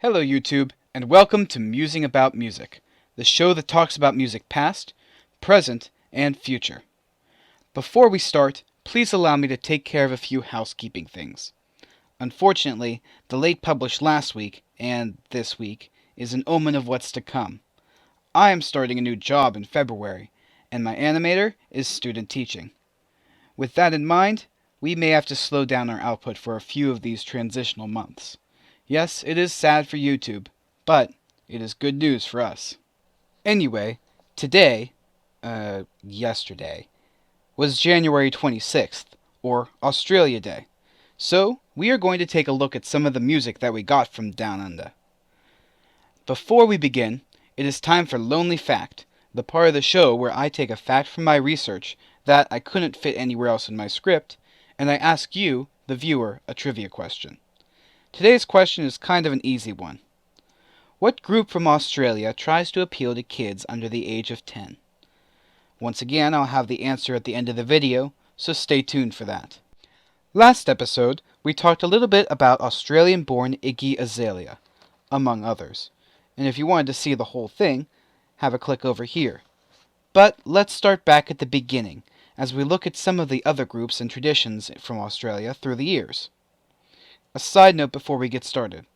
Hello YouTube, and welcome to Musing About Music, the show that talks about music past, present, and future. Before we start, please allow me to take care of a few housekeeping things. Unfortunately, the late published last week, and this week, is an omen of what's to come. I am starting a new job in February, and my animator is student teaching. With that in mind, we may have to slow down our output for a few of these transitional months. Yes, it is sad for YouTube, but it is good news for us. Anyway, yesterday, was January 26th, or Australia Day. So, we are going to take a look at some of the music that we got from Down Under. Before we begin, it is time for Lonely Fact, the part of the show where I take a fact from my research that I couldn't fit anywhere else in my script, and I ask you, the viewer, a trivia question. Today's question is kind of an easy one. What group from Australia tries to appeal to kids under the age of 10? Once again, I'll have the answer at the end of the video, so stay tuned for that. Last episode, we talked a little bit about Australian-born Iggy Azalea, among others. And if you wanted to see the whole thing, have a click over here. But let's start back at the beginning, as we look at some of the other groups and traditions from Australia through the years. A side note before we get started.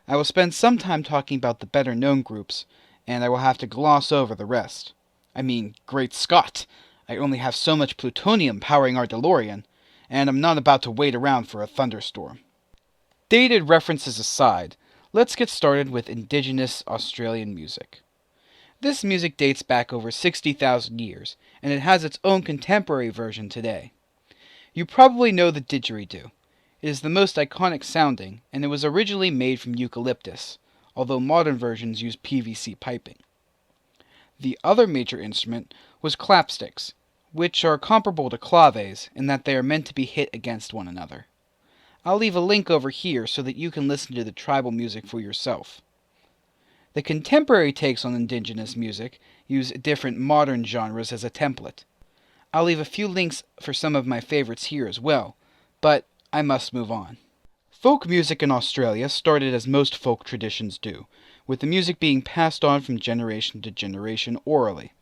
I will spend some time talking about the better-known groups, and I will have to gloss over the rest. I mean, great Scott! I only have so much plutonium powering our DeLorean, and I'm not about to wait around for a thunderstorm. Dated references aside, let's get started with indigenous Australian music. This music dates back over 60,000 years, and it has its own contemporary version today. You probably know the didgeridoo. It is the most iconic sounding, and it was originally made from eucalyptus, although modern versions use PVC piping. The other major instrument was clapsticks, which are comparable to claves in that they are meant to be hit against one another. I'll leave a link over here so that you can listen to the tribal music for yourself. The contemporary takes on indigenous music use different modern genres as a template. I'll leave a few links for some of my favorites here as well, but I must move on. Folk music in Australia started as most folk traditions do, with the music being passed on from generation to generation orally.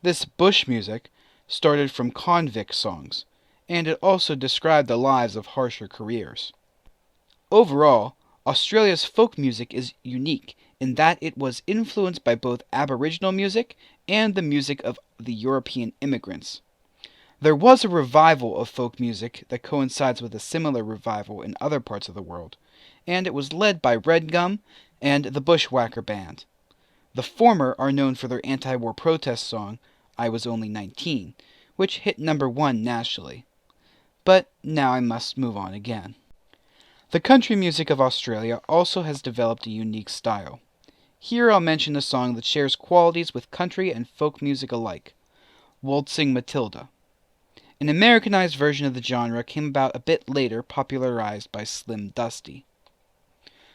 This bush music started from convict songs, and it also described the lives of harsher careers. Overall, Australia's folk music is unique in that it was influenced by both Aboriginal music and the music of the European immigrants. There was a revival of folk music that coincides with a similar revival in other parts of the world, and it was led by Red Gum and the Bushwhacker Band. The former are known for their anti-war protest song, I Was Only 19, which hit number 1 nationally. But now I must move on again. The country music of Australia also has developed a unique style. Here I'll mention a song that shares qualities with country and folk music alike, Waltzing Matilda. An Americanized version of the genre came about a bit later, popularized by Slim Dusty.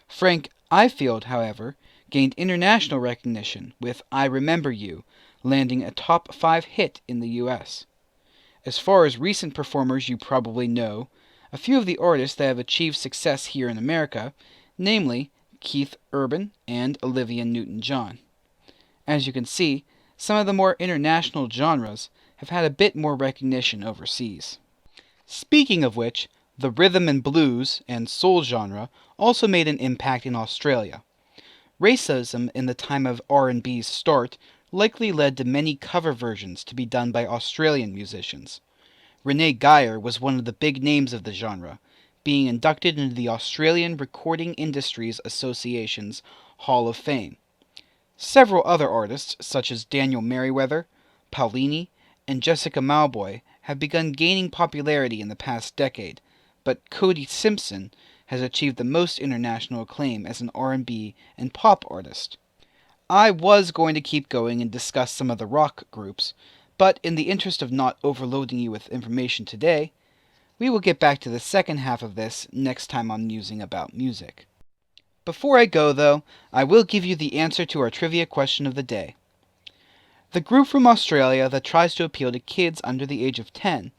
Frank Ifield, however, gained international recognition with I Remember You, landing a top 5 hit in the US. As far as recent performers you probably know, a few of the artists that have achieved success here in America, namely Keith Urban and Olivia Newton-John. As you can see, some of the more international genres have had a bit more recognition overseas. Speaking of which, the rhythm and blues and soul genre also made an impact in Australia. Racism in the time of R&B's start likely led to many cover versions to be done by Australian musicians. Renee Geyer was one of the big names of the genre, being inducted into the Australian Recording Industries Association's Hall of Fame. Several other artists, such as Daniel Merriweather, Paulini, and Jessica Mauboy, have begun gaining popularity in the past decade, but Cody Simpson has achieved the most international acclaim as an R&B and pop artist. I was going to keep going and discuss some of the rock groups, but in the interest of not overloading you with information today, we will get back to the second half of this next time on Musing About Music. Before I go, though, I will give you the answer to our trivia question of the day. The group from Australia that tries to appeal to kids under the age of 10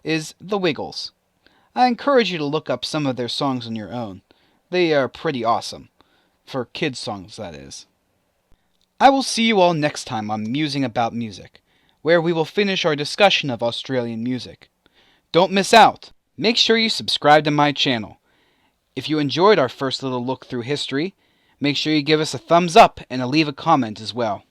is The Wiggles. I encourage you to look up some of their songs on your own. They are pretty awesome. For kids' songs, that is. I will see you all next time on Musing About Music, where we will finish our discussion of Australian music. Don't miss out! Make sure you subscribe to my channel. If you enjoyed our first little look through history, make sure you give us a thumbs up and leave a comment as well.